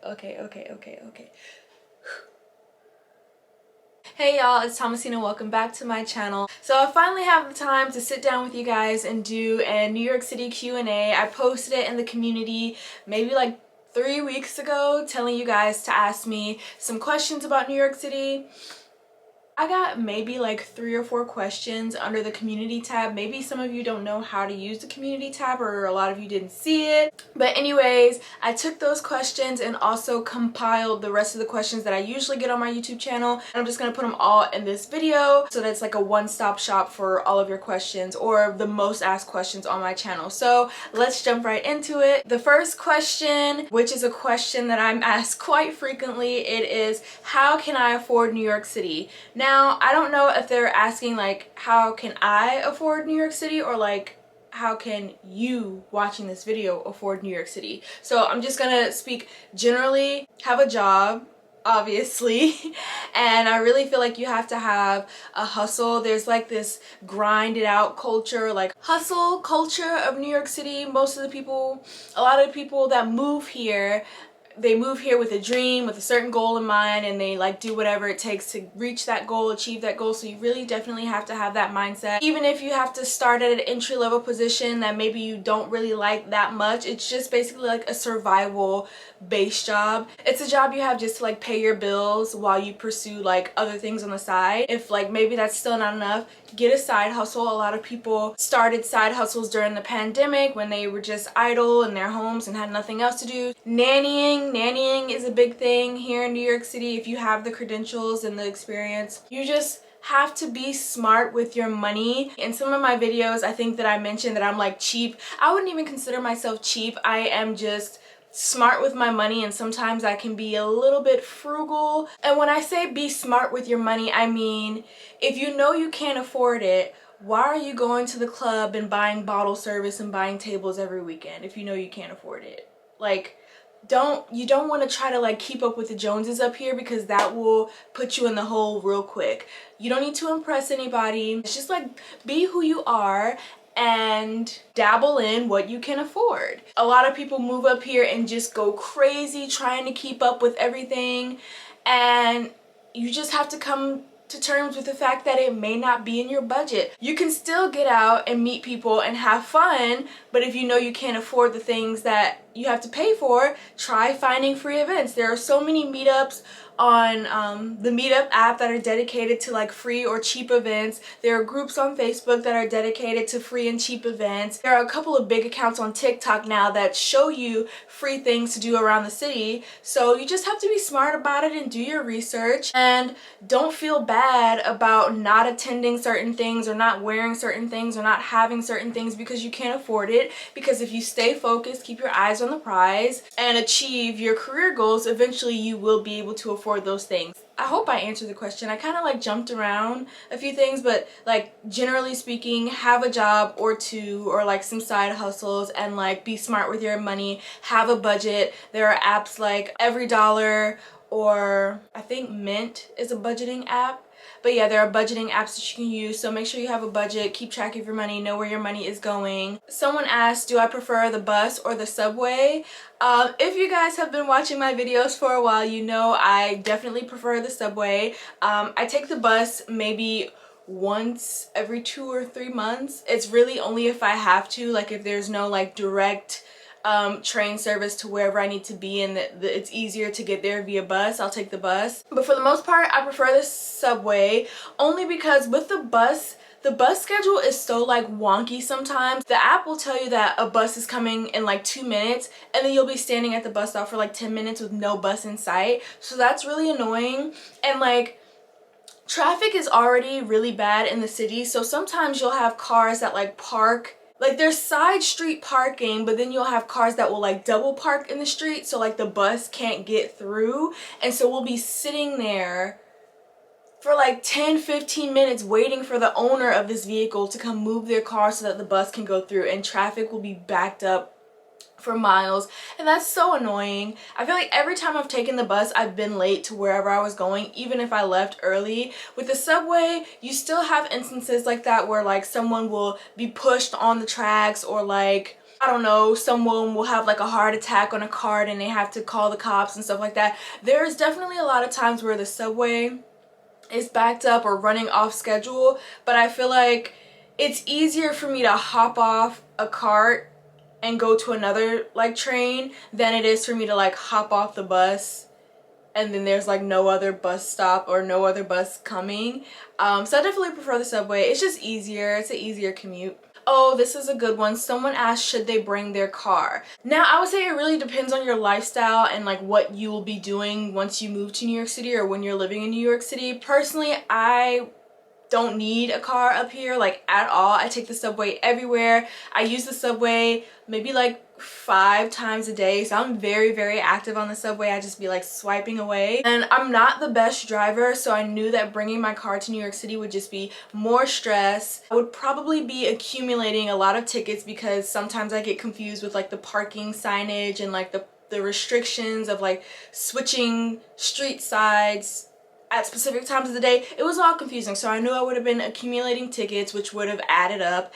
Okay. Hey y'all, it's Thomasina. Welcome back to my channel. So I finally have the time to sit down with you guys and do a New York City Q&A. I posted it in the community maybe like 3 weeks ago, telling you guys to ask me some questions about New York City. I got maybe like 3 or 4 questions under the community tab. Maybe some of you don't know how to use the community tab, or a lot of you didn't see it. But anyways, I took those questions and also compiled the rest of the questions that I usually get on my YouTube channel. And I'm just going to put them all in this video so that it's like a one-stop shop for all of your questions, or the most asked questions on my channel. So let's jump right into it. The first question, which is a question that I'm asked quite frequently, it is, how can I afford New York City? Now, I don't know if they're asking like, how can I afford New York City, or like, how can you watching this video afford New York City? So I'm just gonna speak generally. Have a job, obviously, and I really feel like you have to have a hustle. There's like this grinded out culture, like hustle culture of New York City. Most of the people, a lot of the people that move here, they move here with a dream, with a certain goal in mind, and they like do whatever it takes to reach that goal, achieve that goal. So you really definitely have to have that mindset. Even if you have to start at an entry-level position that maybe you don't really like that much, it's just basically like a survival base job. It's a job you have just to like pay your bills while you pursue like other things on the side. If like maybe that's still not enough, get a side hustle. A lot of people started side hustles during the pandemic when they were just idle in their homes and had nothing else to do. Nannying is a big thing here in New York City. If you have the credentials and the experience, you just have to be smart with your money. In some of my videos, I think that I mentioned that I'm like cheap. I wouldn't even consider myself cheap. I am just smart with my money, and sometimes I can be a little bit frugal. And when I say be smart with your money, I mean, if you know you can't afford it, why are you going to the club and buying bottle service and buying tables every weekend if you know you can't afford it? Like, you don't want to try to like keep up with the Joneses up here, because that will put you in the hole real quick. You don't need to impress anybody. It's just like, be who you are and dabble in what you can afford. A lot of people move up here and just go crazy trying to keep up with everything, and you just have to come to terms with the fact that it may not be in your budget. You can still get out and meet people and have fun, but if you know you can't afford the things that you have to pay for, try finding free events. There are so many meetups on the Meetup app that are dedicated to like free or cheap events. There are groups on Facebook that are dedicated to free and cheap events. There are a couple of big accounts on TikTok now that show you free things to do around the city. So you just have to be smart about it and do your research, and don't feel bad about not attending certain things or not wearing certain things or not having certain things because you can't afford it. Because if you stay focused, keep your eyes on the prize, and achieve your career goals, eventually you will be able to afford those things. I hope I answered the question. I kind of like jumped around a few things, but like generally speaking, have a job or two, or like some side hustles, and like be smart with your money. Have a budget. There are apps like Every Dollar, or I think Mint is a budgeting app. But yeah, there are budgeting apps that you can use, so make sure you have a budget, keep track of your money, know where your money is going. Someone asked, do I prefer the bus or the subway? If you guys have been watching my videos for a while, you know I definitely prefer the subway. I take the bus maybe once every 2 or 3 months. It's really only if I have to, like if there's no like direct train service to wherever I need to be, and it's easier to get there via bus, I'll take the bus. But for the most part, I prefer the subway, only because with the bus schedule is so like wonky sometimes. The app will tell you that a bus is coming in like 2 minutes, and then you'll be standing at the bus stop for like 10 minutes with no bus in sight. So that's really annoying. And like, traffic is already really bad in the city, so sometimes you'll have cars that like park, like there's side street parking, but then you'll have cars that will like double park in the street, so like the bus can't get through, and so we'll be sitting there for like 10-15 minutes waiting for the owner of this vehicle to come move their car so that the bus can go through, and traffic will be backed up for miles, and that's so annoying. I feel like every time I've taken the bus, I've been late to wherever I was going, even if I left early. With the subway, you still have instances like that where like someone will be pushed on the tracks, or like I don't know, someone will have like a heart attack on a cart and they have to call the cops and stuff like that. There's definitely a lot of times where the subway is backed up or running off schedule, but I feel like it's easier for me to hop off a cart and go to another like train than it is for me to like hop off the bus and then there's like no other bus stop or no other bus coming. So I definitely prefer the subway. It's just easier. It's an easier commute. Oh, this is a good one. Someone asked, should they bring their car? Now, I would say it really depends on your lifestyle and like what you will be doing once you move to New York City or when you're living in New York City. Personally, I don't need a car up here like at all. I take the subway everywhere. I use the subway maybe like 5 times a day, so I'm very active on the subway. I just be like swiping away, and I'm not the best driver, so I knew that bringing my car to New York City would just be more stress. I would probably be accumulating a lot of tickets because sometimes I get confused with like the parking signage and like the restrictions of like switching street sides at specific times of the day. It was all confusing, so I knew I would have been accumulating tickets, which would have added up.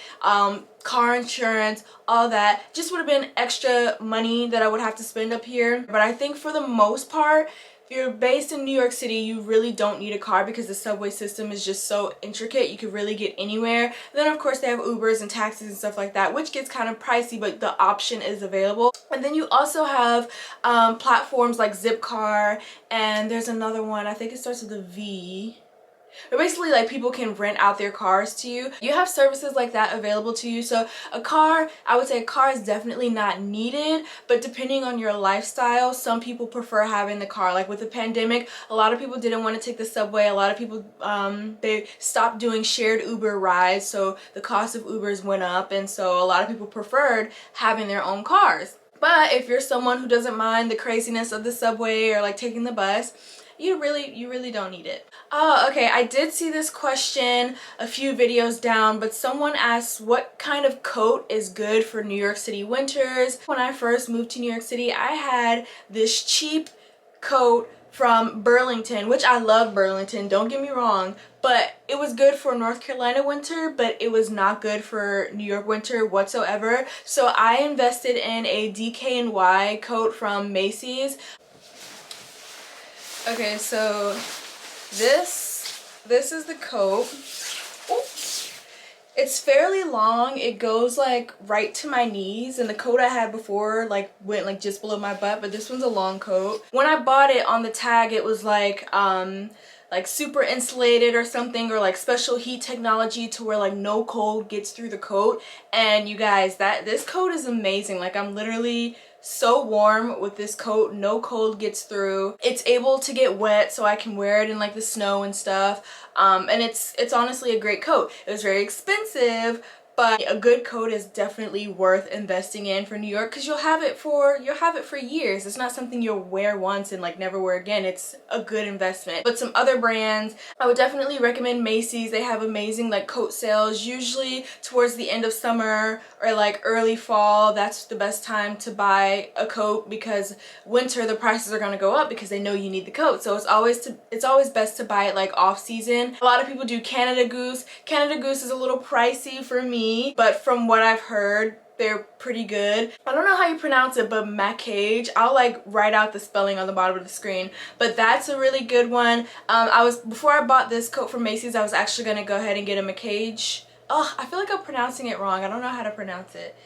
Car insurance, all that just would have been extra money that I would have to spend up here. But I think for the most part, if you're based in New York City, you really don't need a car because the subway system is just so intricate. You could really get anywhere. And then of course they have Ubers and taxis and stuff like that, which gets kind of pricey, but the option is available. And then you also have platforms like Zipcar, and there's another one, I think it starts with a V. But basically, like, people can rent out their cars to you. You have services like that available to you. So a car, I would say a car is definitely not needed, but depending on your lifestyle, some people prefer having the car. Like with the pandemic, a lot of people didn't want to take the subway. A lot of people, they stopped doing shared Uber rides, so the cost of Ubers went up, and so a lot of people preferred having their own cars. But if you're someone who doesn't mind the craziness of the subway or like taking the bus, you really don't need it. Oh, okay, I did see this question a few videos down, but someone asked what kind of coat is good for New York City winters. When I first moved to New York City, I had this cheap coat from Burlington, which I love Burlington, don't get me wrong, but it was good for North Carolina winter, but it was not good for New York winter whatsoever. So I invested in a DKNY coat from Macy's. Okay, so this is the coat. Ooh. It's fairly long. It goes like right to my knees, and the coat I had before like went like just below my butt, but this one's a long coat. When I bought it, on the tag it was like super insulated or something, or like special heat technology to where like no cold gets through the coat. And you guys, this coat is amazing. Like, I'm literally so warm with this coat. No cold gets through. It's able to get wet, so I can wear it in like the snow and stuff. And it's honestly a great coat. It was very expensive, but a good coat is definitely worth investing in for New York because you'll have it for years. It's not something you'll wear once and like never wear again. It's a good investment. But some other brands, I would definitely recommend Macy's. They have amazing like coat sales, usually towards the end of summer or like early fall. That's the best time to buy a coat because winter the prices are going to go up because they know you need the coat. So it's always best to buy it like off season. A lot of people do Canada Goose. Canada Goose is a little pricey for me, but from what I've heard, they're pretty good. I don't know how you pronounce it, but Macage. I'll like write out the spelling on the bottom of the screen, but that's a really good one. Before I bought this coat from Macy's, I was actually gonna go ahead and get a Macage. Oh, I feel like I'm pronouncing it wrong. I don't know how to pronounce it.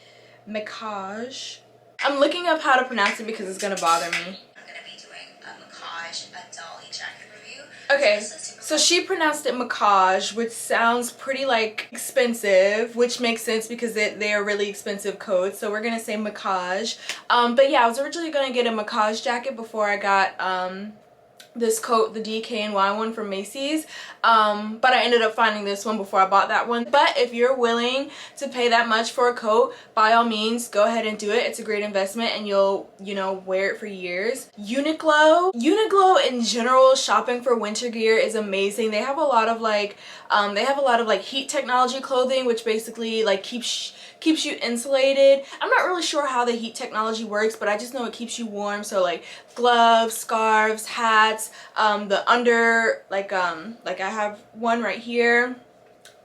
Macage. I'm looking up how to pronounce it because it's gonna bother me. I'm gonna be doing a Macage, a dolly jacket review. Okay. So she pronounced it Macage, which sounds pretty like expensive, which makes sense because they are really expensive coats. So we're gonna say Macage. But yeah, I was originally gonna get a Macage jacket before I got this coat, the DKNY one from Macy's, but I ended up finding this one before I bought that one. But if you're willing to pay that much for a coat, by all means go ahead and do it. It's a great investment and you'll, you know, wear it for years. Uniqlo in general, shopping for winter gear is amazing. They have a lot of like heat technology clothing, which basically like keeps you insulated. I'm not really sure how the heat technology works, but I just know it keeps you warm. So like gloves, scarves, hats, the under, like I have one right here.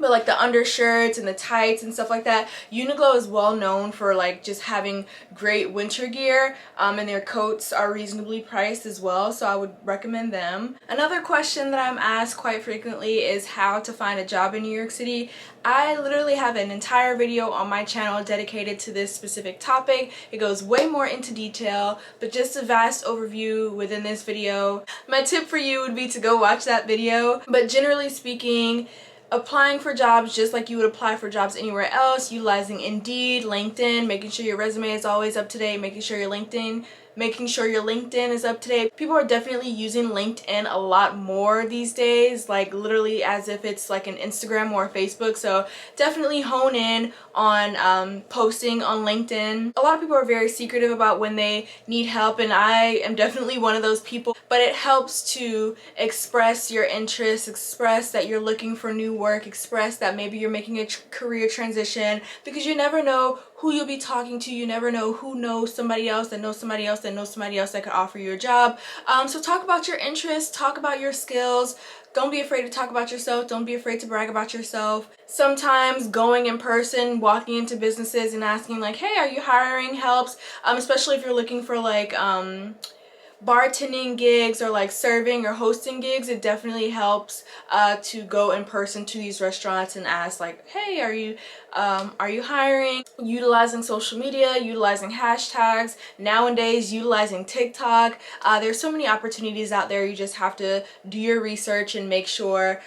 but like the undershirts and the tights and stuff like that. Uniqlo is well known for like just having great winter gear, and their coats are reasonably priced as well, so I would recommend them. Another question that I'm asked quite frequently is how to find a job in New York City. I literally have an entire video on my channel dedicated to this specific topic. It goes way more into detail, but just a vast overview within this video. My tip for you would be to go watch that video. But generally speaking, applying for jobs just like you would apply for jobs anywhere else, utilizing Indeed, LinkedIn, making sure your resume is always up to date, making sure your LinkedIn is up to date. People are definitely using LinkedIn a lot more these days, like literally as if it's like an Instagram or a Facebook. So definitely hone in on posting on LinkedIn. A lot of people are very secretive about when they need help, and I am definitely one of those people, but it helps to express your interests, express that you're looking for new work, express that maybe you're making a career transition, because you never know who you'll be talking to. You never know who knows somebody else that knows somebody else that knows somebody else that could offer you a job. So talk about your interests, talk about your skills. Don't be afraid to talk about yourself. Don't be afraid to brag about yourself. Sometimes going in person, walking into businesses and asking like, hey, are you hiring, helps, especially if you're looking for like bartending gigs or like serving or hosting gigs. It definitely helps to go in person to these restaurants and ask like, hey, are you hiring? Utilizing social media, utilizing hashtags, nowadays utilizing TikTok. There's so many opportunities out there. You just have to do your research and make sure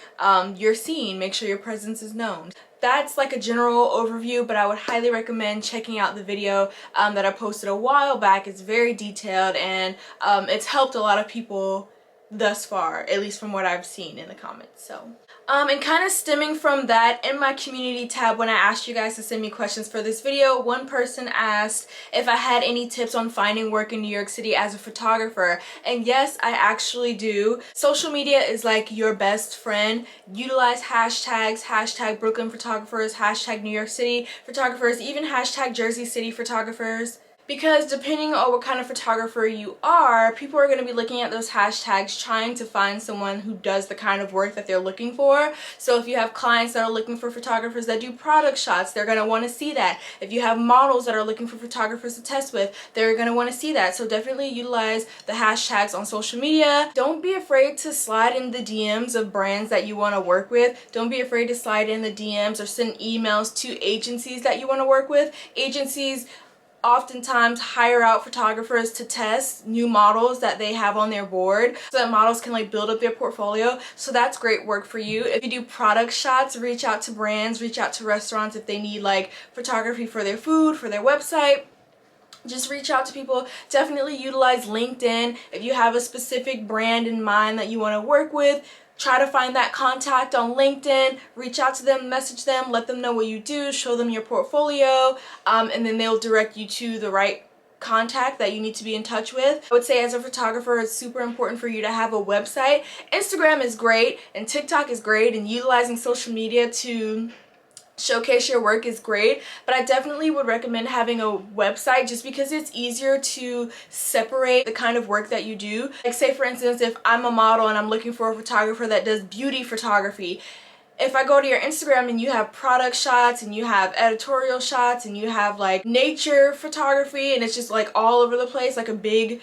you're seen, make sure your presence is known. That's like a general overview, but I would highly recommend checking out the video that I posted a while back. It's very detailed, and it's helped a lot of people thus far, at least from what I've seen in the comments. So and kind of stemming from that, in my community tab, when I asked you guys to send me questions for this video, one person asked if I had any tips on finding work in New York City as a photographer. And yes, I actually do. Social media is like your best friend. Utilize hashtags, hashtag Brooklyn photographers, hashtag New York City photographers, even hashtag Jersey City photographers. Because depending on what kind of photographer you are, people are going to be looking at those hashtags trying to find someone who does the kind of work that they're looking for. So if you have clients that are looking for photographers that do product shots, they're going to want to see that. If you have models that are looking for photographers to test with, they're going to want to see that. So definitely utilize the hashtags on social media. Don't be afraid to slide in the DMs of brands that you want to work with. Don't be afraid to slide in the DMs or send emails to agencies that you want to work with. Agencies oftentimes hire out photographers to test new models that they have on their board so that models can like build up their portfolio. So that's great work for you. If you do product shots, reach out to brands, reach out to restaurants if they need like photography for their food, for their website. Just reach out to people. Definitely utilize LinkedIn. If you have a specific brand in mind that you want to work with, try to find that contact on LinkedIn, reach out to them, message them, let them know what you do, show them your portfolio, and then they'll direct you to the right contact that you need to be in touch with. I would say as a photographer, it's super important for you to have a website. Instagram is great and TikTok is great, and utilizing social media to showcase your work is great, but I definitely would recommend having a website just because it's easier to separate the kind of work that you do. Like say for instance, if I'm a model and I'm looking for a photographer that does beauty photography, if I go to your Instagram and you have product shots and you have editorial shots and you have like nature photography and it's just like all over the place, like a big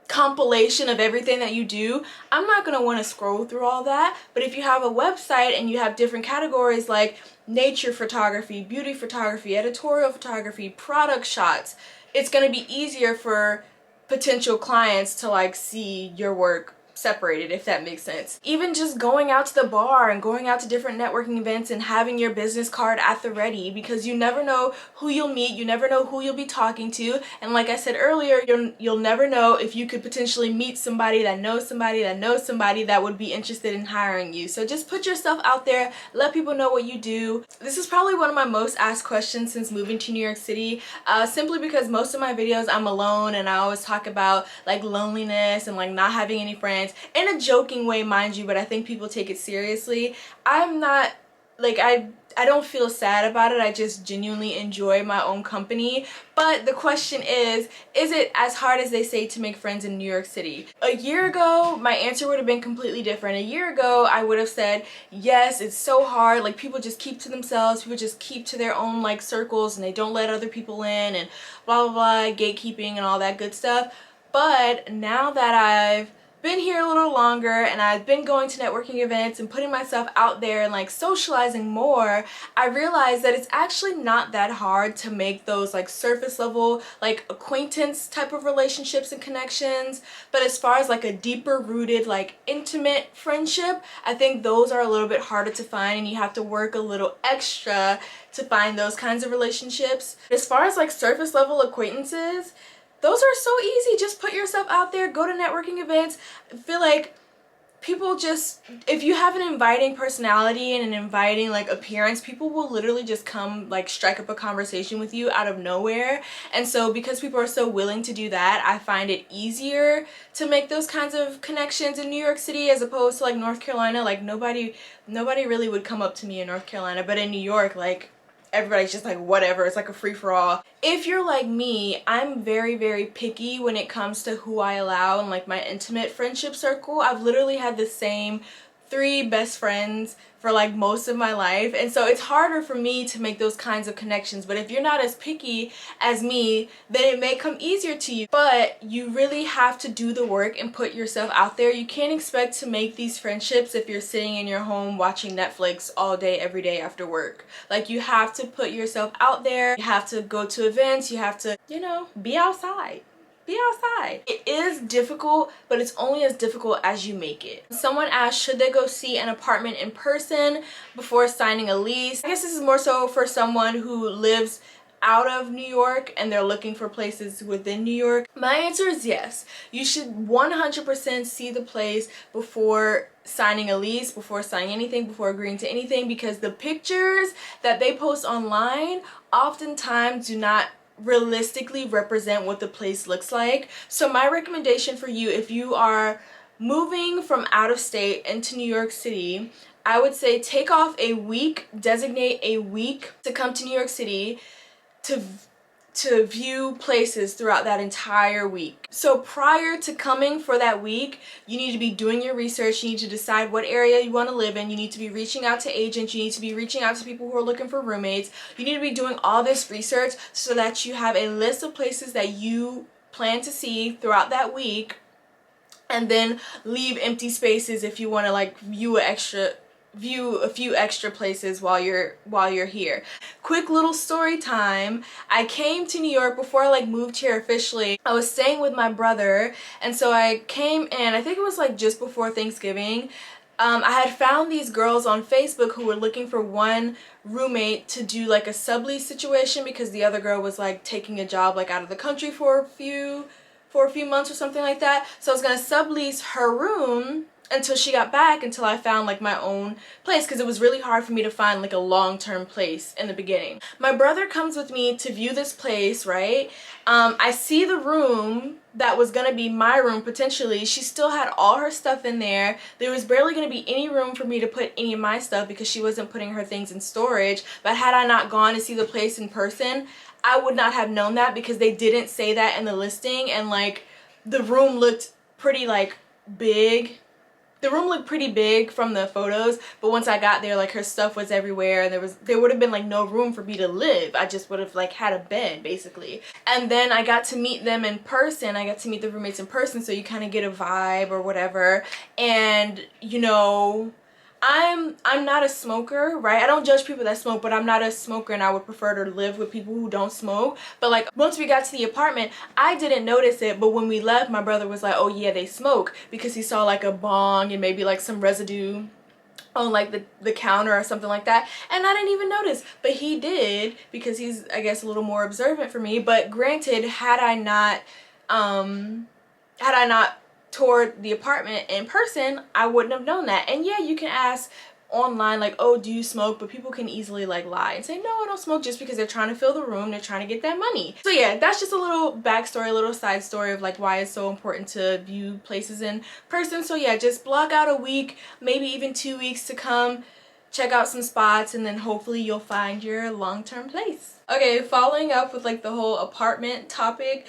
compilation of everything that you do, I'm not going to want to scroll through all that. But if you have a website and you have different categories like nature photography, beauty photography, editorial photography, product shots, it's going to be easier for potential clients to like see your work separated, if that makes sense. Even just going out to the bar and going out to different networking events and having your business card at the ready, because you never know who you'll meet, you never know who you'll be talking to, and like I said earlier, you'll never know if you could potentially meet somebody that knows somebody that knows somebody that would be interested in hiring you. So just put yourself out there, let people know what you do. This is probably one of my most asked questions since moving to New York City, simply because most of my videos I'm alone and I always talk about like loneliness and like not having any friends. In a joking way, mind you, but I think people take it seriously. I'm not like I don't feel sad about it. I just genuinely enjoy my own company. But the question is it as hard as they say to make friends in New York City? A year ago, my answer would have been completely different. A year ago, I would have said, yes, it's so hard. Like, people just keep to themselves. People just keep to their own, like, circles, and they don't let other people in, and blah, blah, blah, gatekeeping and all that good stuff. But now that I've been here a little longer and I've been going to networking events and putting myself out there and like socializing more, I realized that it's actually not that hard to make those like surface level, like acquaintance type of relationships and connections. But as far as like a deeper rooted, like intimate friendship, I think those are a little bit harder to find, and you have to work a little extra to find those kinds of relationships. As far as like surface level acquaintances, those are so easy. Just put yourself out there, go to networking events. I feel like people just, if you have an inviting personality and an inviting like appearance, people will literally just come like strike up a conversation with you out of nowhere. And so because people are so willing to do that, I find it easier to make those kinds of connections in New York City as opposed to like North Carolina. Like nobody really would come up to me in North Carolina, but in New York, like everybody's just like whatever. It's like a free-for-all. If you're like me, I'm very, very picky when it comes to who I allow in like my intimate friendship circle. I've literally had the same 3 best friends for like most of my life, and so it's harder for me to make those kinds of connections. But if you're not as picky as me, then it may come easier to you. But you really have to do the work and put yourself out there. You can't expect to make these friendships if you're sitting in your home watching Netflix all day every day after work. Like, you have to put yourself out there. You have to go to events. You have to, you know, be outside. Be outside. It is difficult, but it's only as difficult as you make it. Someone asked, should they go see an apartment in person before signing a lease? I guess this is more so for someone who lives out of New York and they're looking for places within New York. My answer is yes. You should 100% see the place before signing a lease, before signing anything, before agreeing to anything, because the pictures that they post online oftentimes do not realistically represent what the place looks like. So my recommendation for you, if you are moving from out of state into New York City, I would say take off a week, designate a week to come to New York City to view places throughout that entire week. So prior to coming for that week, you need to be doing your research. You need to decide what area you want to live in. You need to be reaching out to agents. You need to be reaching out to people who are looking for roommates. You need to be doing all this research so that you have a list of places that you plan to see throughout that week, and then leave empty spaces if you want to like view a few extra places while you're here. Quick little story time. I came to New York before I like moved here officially. I was staying with my brother, and so I came in, I think it was like just before Thanksgiving. I had found these girls on Facebook who were looking for one roommate to do like a sublease situation because the other girl was like taking a job like out of the country for a few months or something like that. So I was gonna sublease her room until she got back, until I found like my own place, because it was really hard for me to find like a long-term place in the beginning. My brother comes with me to view this place, right? I see the room that was gonna be my room potentially. She still had all her stuff in there. There was barely gonna be any room for me to put any of my stuff because she wasn't putting her things in storage. But had I not gone to see the place in person, I would not have known that, because they didn't say that in the listing. And like the room looked pretty like big. The room looked pretty big from the photos, but once I got there, like her stuff was everywhere, and there would have been like no room for me to live. I just would have like had a bed basically. And then I got to meet them in person. I got to meet the roommates in person, so you kind of get a vibe or whatever. And you know, I'm not a smoker, right? I don't judge people that smoke, but I'm not a smoker, and I would prefer to live with people who don't smoke. But like once we got to the apartment, I didn't notice it, but when we left, my brother was like, oh yeah, they smoke, because he saw like a bong and maybe like some residue on like the counter or something like that, and I didn't even notice, but he did, because he's, I guess, a little more observant for me. But granted, had I not toured the apartment in person, I wouldn't have known that. And yeah, you can ask online like, oh, do you smoke? But people can easily like lie and say, no, I don't smoke, just because they're trying to fill the room, they're trying to get that money. So yeah, that's just a little backstory, a little side story of like why it's so important to view places in person. So yeah, just block out a week, maybe even 2 weeks to come check out some spots, and then hopefully you'll find your long-term place. Okay, following up with like the whole apartment topic,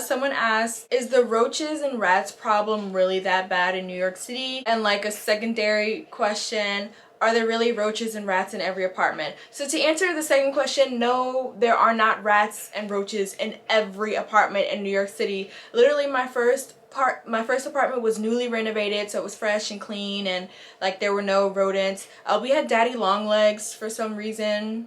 someone asked, is the roaches and rats problem really that bad in New York City? And like a secondary question, are there really roaches and rats in every apartment? So to answer the second question, no, there are not rats and roaches in every apartment in New York City. Literally my first apartment was newly renovated, so it was fresh and clean, and like there were no rodents. We had daddy long legs for some reason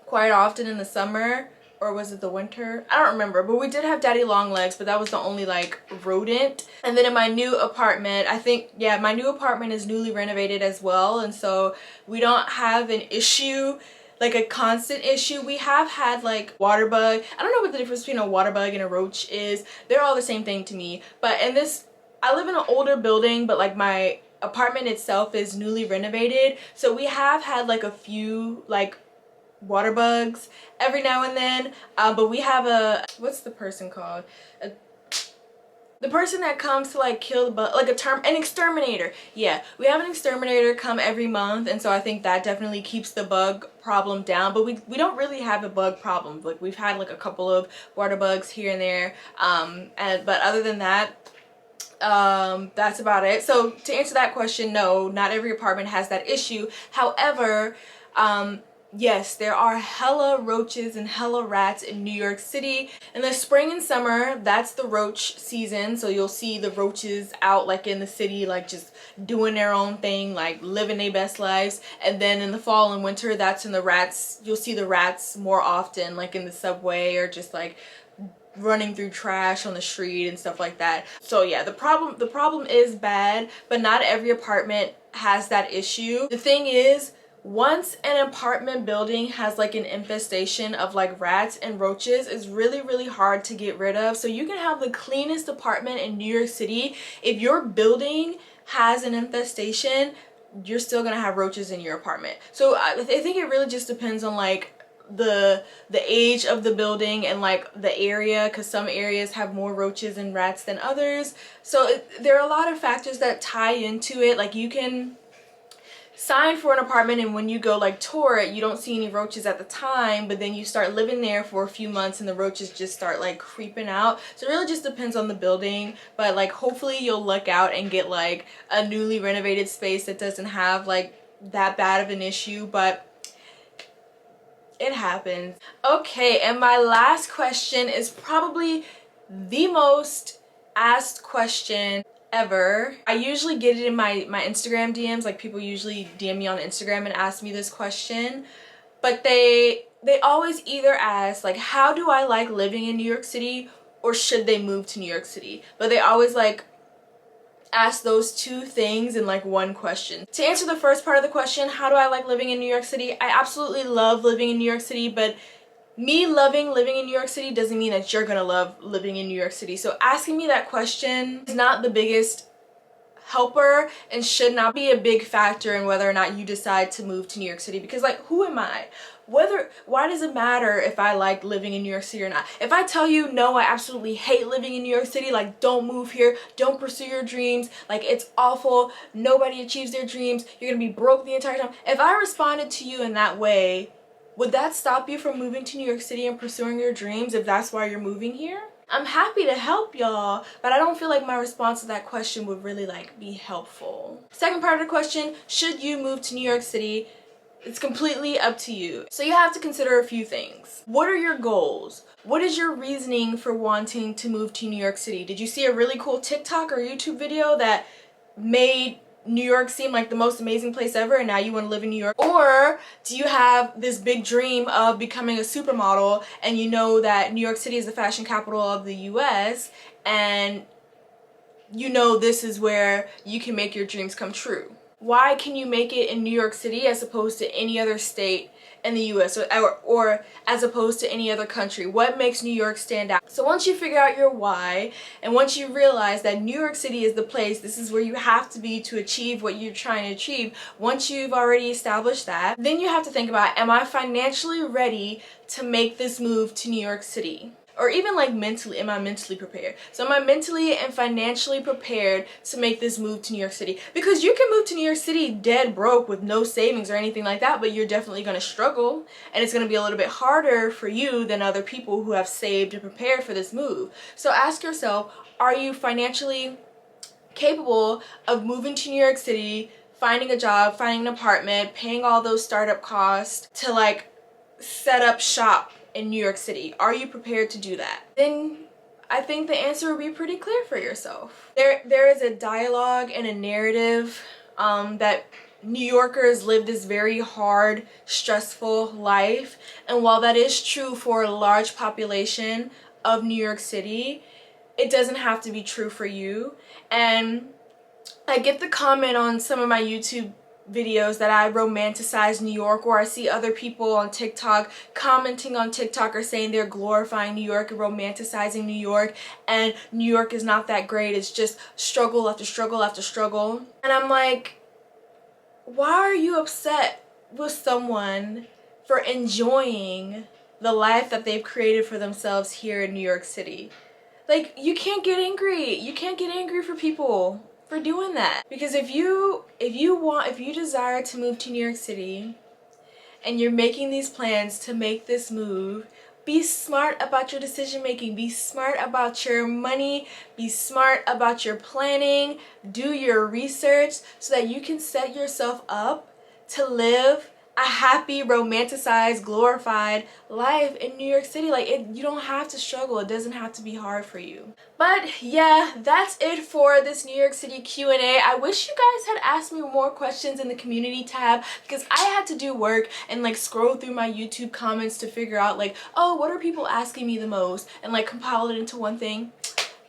quite often in the summer, or was it the winter? I don't remember, but we did have daddy long legs, but that was the only like rodent. And then in my new apartment, I think, yeah, my new apartment is newly renovated as well, and so we don't have an issue, like a constant issue. We have had like water bug. I don't know what the difference between a water bug and a roach is. They're all the same thing to me. But in this, I live in an older building, but like my apartment itself is newly renovated, so we have had like a few like water bugs every now and then, but we have what's the person called, the person that comes to like kill the bug, like an exterminator. Yeah, we have an exterminator come every month, and so I think that definitely keeps the bug problem down. But we don't really have a bug problem. Like we've had like a couple of water bugs here and there, but other than that, that's about it. So to answer that question, no, not every apartment has that issue. However, yes, there are hella roaches and hella rats in New York City. In the spring and summer, that's the roach season, so you'll see the roaches out like in the city, like just doing their own thing, like living their best lives. And then in the fall and winter, that's when you'll see the rats more often, like in the subway or just like running through trash on the street and stuff like that. So yeah, the problem is bad, but not every apartment has that issue. The thing is, once an apartment building has like an infestation of like rats and roaches, it's really hard to get rid of. So you can have the cleanest apartment in New York City. If your building has an infestation, you're still gonna have roaches in your apartment. So I think it really just depends on like the age of the building and like the area, because some areas have more roaches and rats than others. So there are a lot of factors that tie into it. Like you can sign for an apartment, and when you go like tour it, you don't see any roaches at the time, but then you start living there for a few months and the roaches just start like creeping out. So it really just depends on the building, but like hopefully you'll luck out and get like a newly renovated space that doesn't have like that bad of an issue, but it happens. Okay, and my last question is probably the most asked question ever. I usually get it in my Instagram DMs, like people usually DM me on Instagram and ask me this question, but they always either ask like, how do I like living in New York City, or should they move to New York City? But they always like ask those two things in like one question. To answer the first part of the question, how do I like living in New York City? I absolutely love living in New York City, but me loving living in New York City doesn't mean that you're gonna love living in New York City. So asking me that question is not the biggest helper and should not be a big factor in whether or not you decide to move to New York City, because like, who am I? Why does it matter if I like living in New York City or not? If I tell you, no, I absolutely hate living in New York City, like don't move here, don't pursue your dreams, like it's awful, nobody achieves their dreams, you're gonna be broke the entire time. If I responded to you in that way, would that stop you from moving to New York City and pursuing your dreams if that's why you're moving here? I'm happy to help y'all, but I don't feel like my response to that question would really like be helpful. Second part of the question, should you move to New York City? It's completely up to you. So you have to consider a few things. What are your goals? What is your reasoning for wanting to move to New York City? Did you see a really cool TikTok or YouTube video that made New York seem like the most amazing place ever and now you want to live in New York? Or do you have this big dream of becoming a supermodel and you know that New York City is the fashion capital of the US and you know this is where you can make your dreams come true? Why can you make it in New York City as opposed to any other state in the US, or as opposed to any other country? What makes New York stand out? So once you figure out your why, and once you realize that New York City is the place, this is where you have to be to achieve what you're trying to achieve, once you've already established that, then you have to think about, am I financially ready to make this move to New York City? Or even like mentally, am I mentally prepared? So am I mentally and financially prepared to make this move to New York City? Because you can move to New York City dead broke with no savings or anything like that, but you're definitely going to struggle, and it's going to be a little bit harder for you than other people who have saved and prepared for this move. So ask yourself, are you financially capable of moving to New York City, finding a job, finding an apartment, paying all those startup costs to like set up shop in New York City? Are you prepared to do that? Then I think the answer will be pretty clear for yourself. There is a dialogue and a narrative that New Yorkers live this very hard, stressful life, and while that is true for a large population of New York City, it doesn't have to be true for you. And I get the comment on some of my YouTube videos that I romanticize New York, or I see other people on TikTok commenting on TikTok or saying they're glorifying New York and romanticizing New York, and New York is not that great, it's just struggle after struggle after struggle. And I'm like, why are you upset with someone for enjoying the life that they've created for themselves here in New York City? Like, you can't get angry. You can't get angry for people for doing that. Because if you desire to move to New York City and you're making these plans to make this move, be smart about your decision making. Be smart about your money. Be smart about your planning. Do your research so that you can set yourself up to live a happy, romanticized, glorified life in New York City. Like, you don't have to struggle. It doesn't have to be hard for you. But yeah, that's it for this New York City Q&A. I wish you guys had asked me more questions in the community tab, because I had to do work and like scroll through my YouTube comments to figure out like, oh, what are people asking me the most, and like compile it into one thing.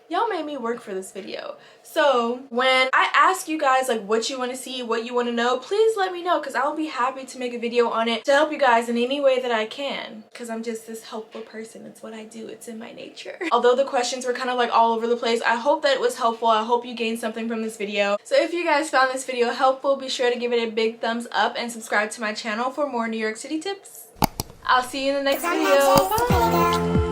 Y'all made me work for this video. So when I ask you guys like what you want to see, what you want to know, please let me know, because I'll be happy to make a video on it to help you guys in any way that I can, because I'm just this helpful person. It's what I do. It's in my nature. Although the questions were kind of like all over the place, I hope that it was helpful. I hope you gained something from this video. So if you guys found this video helpful, be sure to give it a big thumbs up and subscribe to my channel for more New York City tips. I'll see you in the next video. Bye!